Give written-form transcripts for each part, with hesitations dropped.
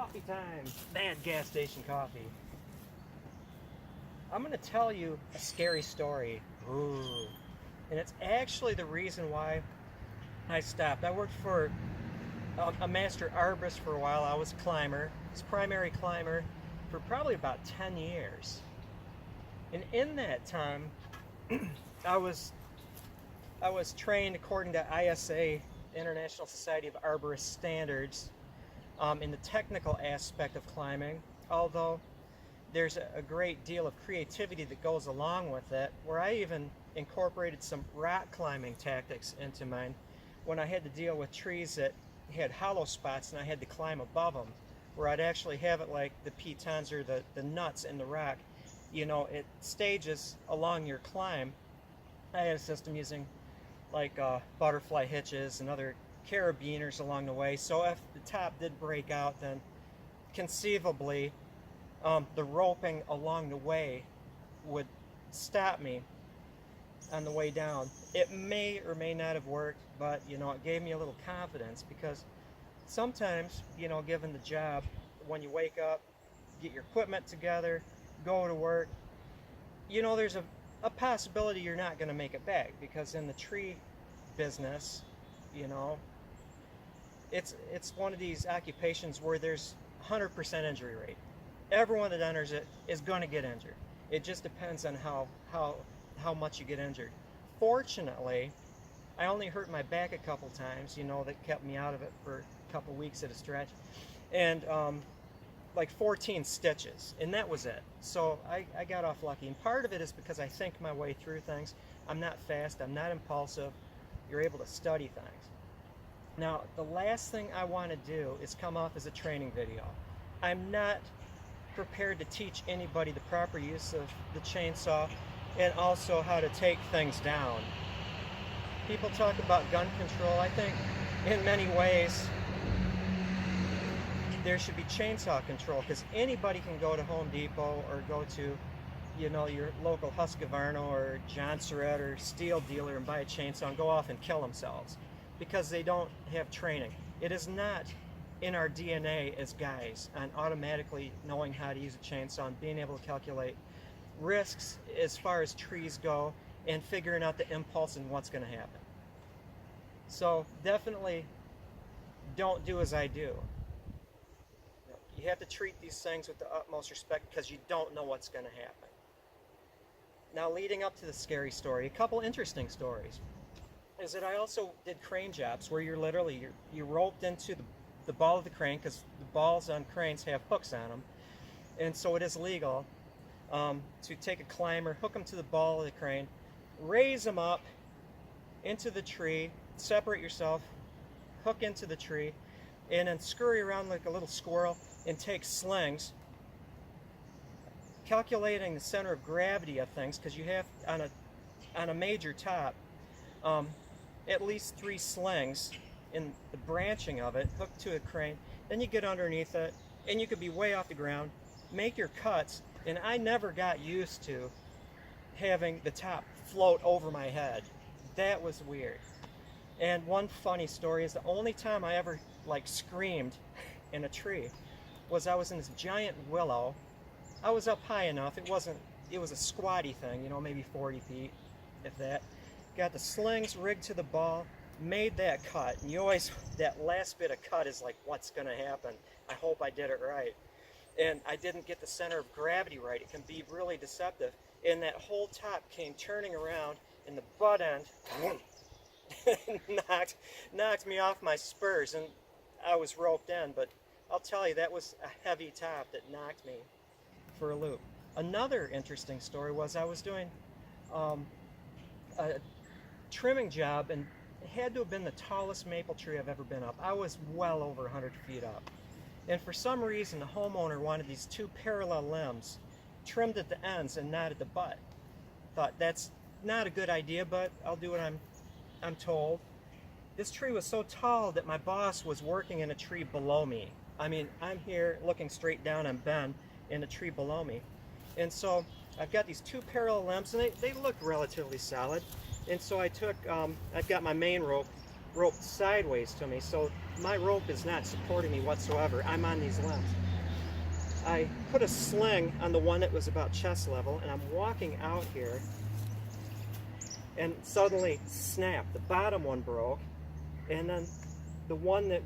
Coffee time! Bad gas station coffee. I'm going to tell you a scary story. Ooh. And it's actually the reason why I stopped. I worked for a master arborist for a while. I was a climber, his primary climber, for probably about 10 years. And in that time, I was trained according to ISA, International Society of Arborists standards, in the technical aspect of climbing, although there's a great deal of creativity that goes along with it, where I even incorporated some rock climbing tactics into mine when I had to deal with trees that had hollow spots and I had to climb above them, where I'd actually have it like the pitons or the nuts in the rock. You know, it stages along your climb. I had a system using like butterfly hitches and other carabiners along the way, so if the top did break out, then conceivably the roping along the way would stop me on the way down. It may or may not have worked, but you know, it gave me a little confidence, because sometimes, you know, given the job, when you wake up, get your equipment together, go to work, you know, there's a possibility you're not going to make it back, because in the tree business, you know, it's one of these occupations where there's 100% injury rate. Everyone that enters it is going to get injured. It just depends on how much you get injured. Fortunately, I only hurt my back a couple times, you know, that kept me out of it for a couple weeks at a stretch, and like 14 stitches, and that was it. So I got off lucky, and part of it is because I think my way through things. I'm not fast, I'm not impulsive. You're able to study things. Now, the last thing I want to do is come off as a training video. I'm not prepared to teach anybody the proper use of the chainsaw and also how to take things down. People talk about gun control. I think in many ways there should be chainsaw control, because anybody can go to Home Depot or go to, you know, your local Husqvarna or John Surratt or steel dealer and buy a chainsaw and go off and kill themselves because they don't have training. It is not in our DNA as guys on automatically knowing how to use a chainsaw and being able to calculate risks as far as trees go and figuring out the impulse and what's going to happen. So definitely don't do as I do. You have to treat these things with the utmost respect, because you don't know what's going to happen. Now, leading up to the scary story, a couple interesting stories is that I also did crane jobs where you're literally you're roped into the ball of the crane, because the balls on cranes have hooks on them, and so it is legal to take a climber, hook them to the ball of the crane, raise them up into the tree, separate yourself, hook into the tree, and then scurry around like a little squirrel and take slings, calculating the center of gravity of things, because you have on a major top at least 3 slings in the branching of it hooked to a crane. Then you get underneath it and you could be way off the ground, make your cuts, and I never got used to having the top float over my head. That was weird. And one funny story is the only time I ever like screamed in a tree was I was in this giant willow. I was up high enough. It was a squatty thing, you know, maybe 40 feet, if that. Got the slings rigged to the ball, made that cut. And you always, that last bit of cut is like, what's going to happen? I hope I did it right. And I didn't get the center of gravity right. It can be really deceptive. And that whole top came turning around, and the butt end knocked me off my spurs, and I was roped in. But I'll tell you, that was a heavy top that knocked me for a loop. Another interesting story was I was doing a trimming job, and it had to have been the tallest maple tree I've ever been up. I was well over 100 feet up. And for some reason, the homeowner wanted these 2 parallel limbs trimmed at the ends and not at the butt. Thought that's not a good idea, but I'll do what I'm told. This tree was so tall that my boss was working in a tree below me. I mean, I'm here looking straight down on Ben in a tree below me. And so I've got these 2 parallel limbs, and they look relatively solid. And so I took, I've got my main rope roped sideways to me, so my rope is not supporting me whatsoever. I'm on these limbs. I put a sling on the one that was about chest level, and I'm walking out here, and suddenly, snap, the bottom one broke, and then the one that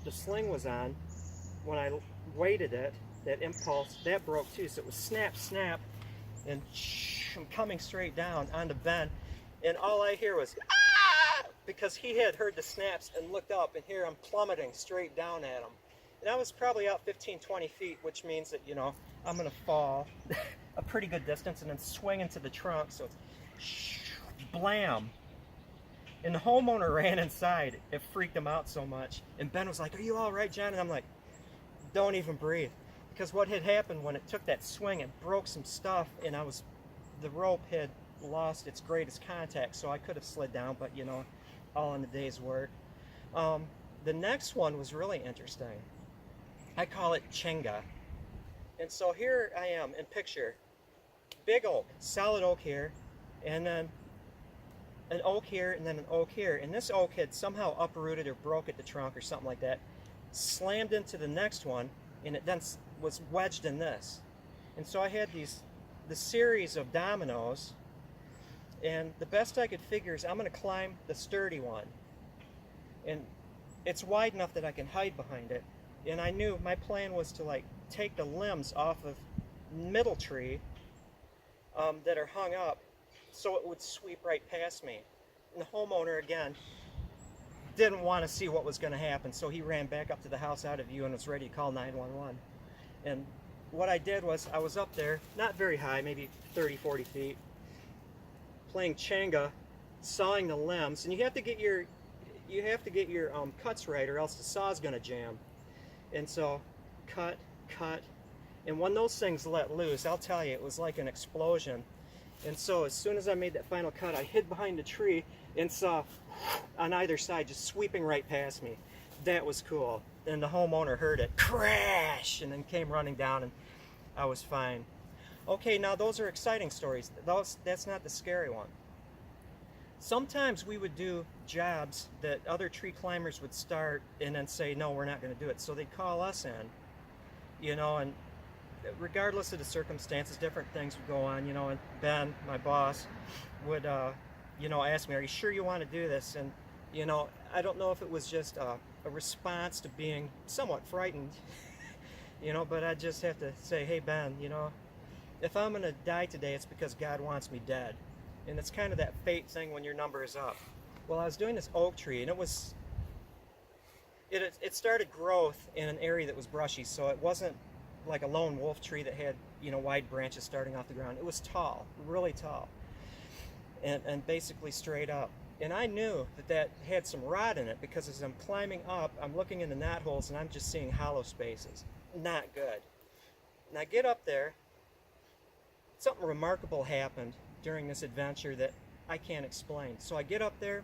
the sling was on, when I weighted it, that impulse, that broke too. So it was snap, snap, and I'm coming straight down onto Ben, and all I hear was, ah! Because he had heard the snaps and looked up, and here I'm plummeting straight down at him. And I was probably out 15, 20 feet, which means that, you know, I'm gonna fall a pretty good distance and then swing into the trunk, so it's blam. And the homeowner ran inside. It freaked him out so much. And Ben was like, "Are you all right, John?" And I'm like, "Don't even breathe." Because what had happened when it took that swing, it broke some stuff, and the rope had lost its greatest contact, so I could have slid down, but you know, all in the day's work. The next one was really interesting. I call it Jenga. And so here I am in picture. Big oak, solid oak here, and then an oak here, and then an oak here. And this oak had somehow uprooted or broke at the trunk or something like that, slammed into the next one, and it then was wedged in this. And so I had the series of dominoes, and the best I could figure is I'm going to climb the sturdy one. And it's wide enough that I can hide behind it. And I knew my plan was to like take the limbs off of middle tree that are hung up, so it would sweep right past me. And the homeowner, again, didn't want to see what was going to happen, so he ran back up to the house out of view and was ready to call 911. And what I did was, I was up there, not very high, maybe 30, 40 feet, playing Jenga, sawing the limbs, and you have to get your cuts right, or else the saw's going to jam. And so, cut, and when those things let loose, I'll tell you, it was like an explosion. And so as soon as I made that final cut, I hid behind a tree and saw on either side just sweeping right past me. That was cool. And the homeowner heard it crash and then came running down, and I was fine. Okay, now those are exciting stories. That's not the scary one. Sometimes we would do jobs that other tree climbers would start and then say, no, we're not going to do it. So they'd call us in, you know, and regardless of the circumstances, different things would go on, you know, and Ben, my boss, would, you know, ask me, are you sure you want to do this? And, you know, I don't know if it was just a response to being somewhat frightened, you know, but I just have to say, hey, Ben, you know, if I'm going to die today, it's because God wants me dead. And it's kind of that fate thing when your number is up. Well, I was doing this oak tree, and it started growth in an area that was brushy, so it wasn't like a lone wolf tree that had, you know, wide branches starting off the ground. It was tall, really tall, and basically straight up. And I knew that had some rot in it, because as I'm climbing up, I'm looking in the knot holes and I'm just seeing hollow spaces. Not good. And I get up there. Something remarkable happened during this adventure that I can't explain. So I get up there,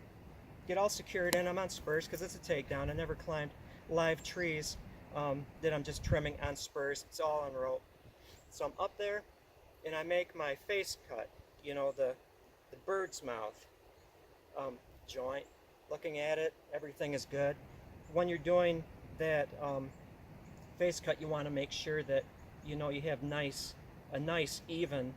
get all secured in. I'm on spurs because it's a takedown. I never climbed live trees that I'm just trimming on spurs. It's all on rope. So I'm up there, and I make my face cut, you know, the bird's mouth joint. Looking at it, everything is good. When you're doing that face cut, you want to make sure that, you know, you have a nice even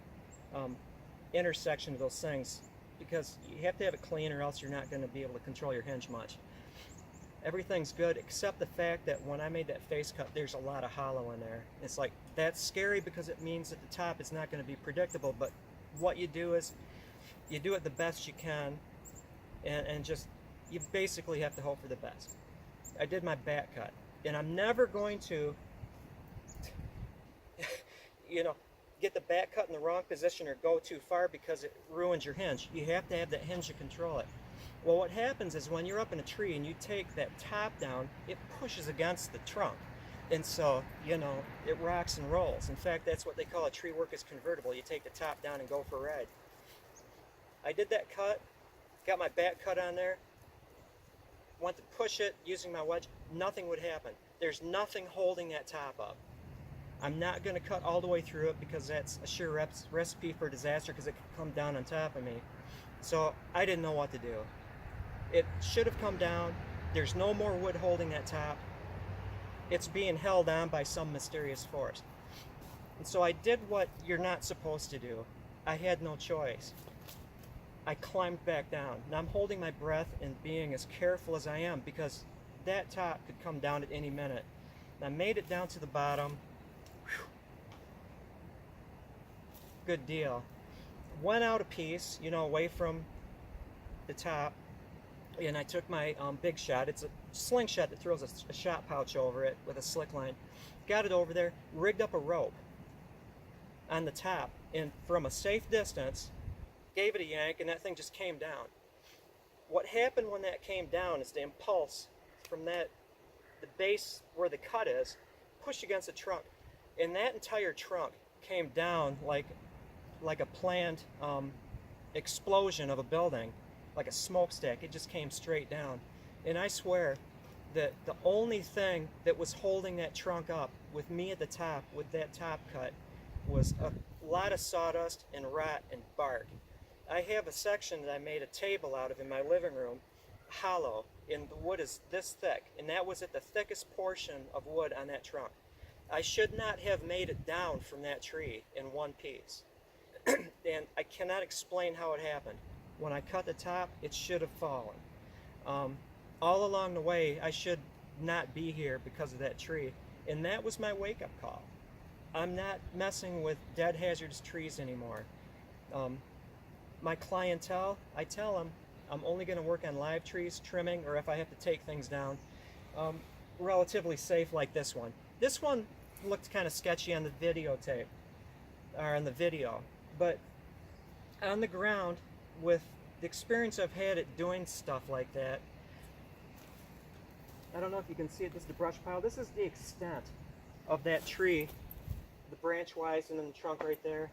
intersection of those things, because you have to have it clean, or else you're not going to be able to control your hinge much. Everything's good except the fact that when I made that face cut, there's a lot of hollow in there. It's like, that's scary because it means that the top is not going to be predictable, but what you do is you do it the best you can, and just, you basically have to hope for the best. I did my back cut, and I'm never going to you know, get the back cut in the wrong position or go too far, because it ruins your hinge. You have to have that hinge to control it. Well, what happens is when you're up in a tree and you take that top down, it pushes against the trunk. And so, you know, it rocks and rolls. In fact, that's what they call a tree worker's convertible. You take the top down and go for a ride. I did that cut, got my back cut on there, went to push it using my wedge. Nothing would happen. There's nothing holding that top up. I'm not going to cut all the way through it, because that's a sure recipe for disaster, because it could come down on top of me. So I didn't know what to do. It should have come down. There's no more wood holding that top. It's being held on by some mysterious force. And so I did what you're not supposed to do. I had no choice. I climbed back down. Now I'm holding my breath and being as careful as I am because that top could come down at any minute. And I made it down to the bottom. Whew. Good deal. Went out a piece, you know, away from the top, and I took my big shot. It's a slingshot that throws a shot pouch over it with a slick line. Got it over there, rigged up a rope on the top, and from a safe distance, gave it a yank, and that thing just came down. What happened when that came down is the impulse from the base where the cut is, pushed against the trunk, and that entire trunk came down like a planned explosion of a building, like a smokestack. It just came straight down. And I swear that the only thing that was holding that trunk up with me at the top with that top cut was a lot of sawdust and rot and bark. I have a section that I made a table out of in my living room, hollow, and the wood is this thick, and that was at the thickest portion of wood on that trunk. I should not have made it down from that tree in one piece. And I cannot explain how it happened. When I cut the top, it should have fallen. All along the way, I should not be here because of that tree. And that was my wake-up call. I'm not messing with dead hazardous trees anymore. My clientele, I tell them, I'm only going to work on live trees, trimming, or if I have to take things down, relatively safe like this one. This one looked kind of sketchy on the videotape, or on the video. But on the ground, with the experience I've had at doing stuff like that, I don't know if you can see it, this is the brush pile. This is the extent of that tree, the branch wise, and then the trunk right there.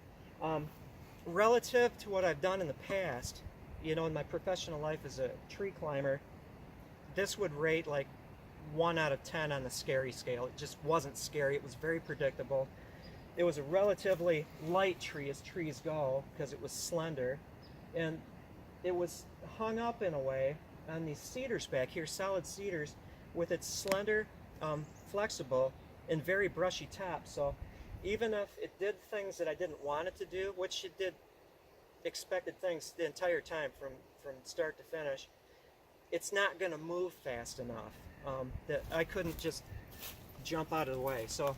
Relative to what I've done in the past, you know, in my professional life as a tree climber, this would rate like 1 out of 10 on the scary scale. It just wasn't scary. It was very predictable. It was a relatively light tree as trees go because it was slender, and it was hung up in a way on these cedars back here, solid cedars, with its slender, flexible, and very brushy top. So even if it did things that I didn't want it to do, which it did expected things the entire time from start to finish, it's not going to move fast enough that I couldn't just jump out of the way. So,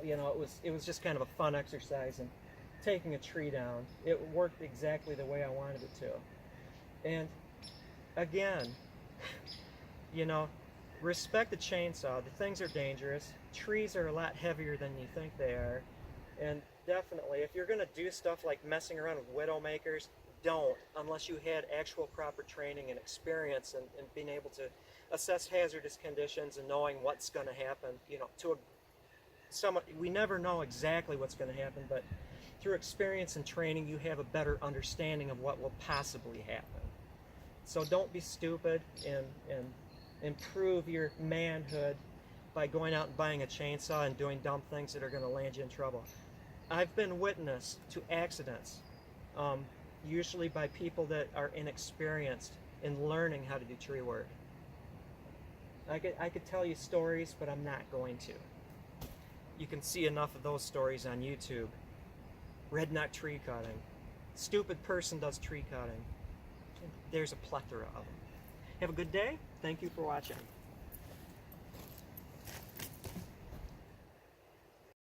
you know, it was just kind of a fun exercise in taking a tree down. It worked exactly the way I wanted it to. And again, you know, respect the chainsaw. The things are dangerous. Trees are a lot heavier than you think they are. And definitely, if you're going to do stuff like messing around with widowmakers, don't, unless you had actual proper training and experience and being able to assess hazardous conditions and knowing what's going to happen. You know, we never know exactly what's going to happen, but through experience and training, you have a better understanding of what will possibly happen. So don't be stupid and improve your manhood by going out and buying a chainsaw and doing dumb things that are going to land you in trouble. I've been witness to accidents, usually by people that are inexperienced in learning how to do tree work. I could tell you stories, but I'm not going to. You can see enough of those stories on YouTube. Redneck tree cutting. Stupid person does tree cutting. There's a plethora of them. Have a good day. Thank you for watching.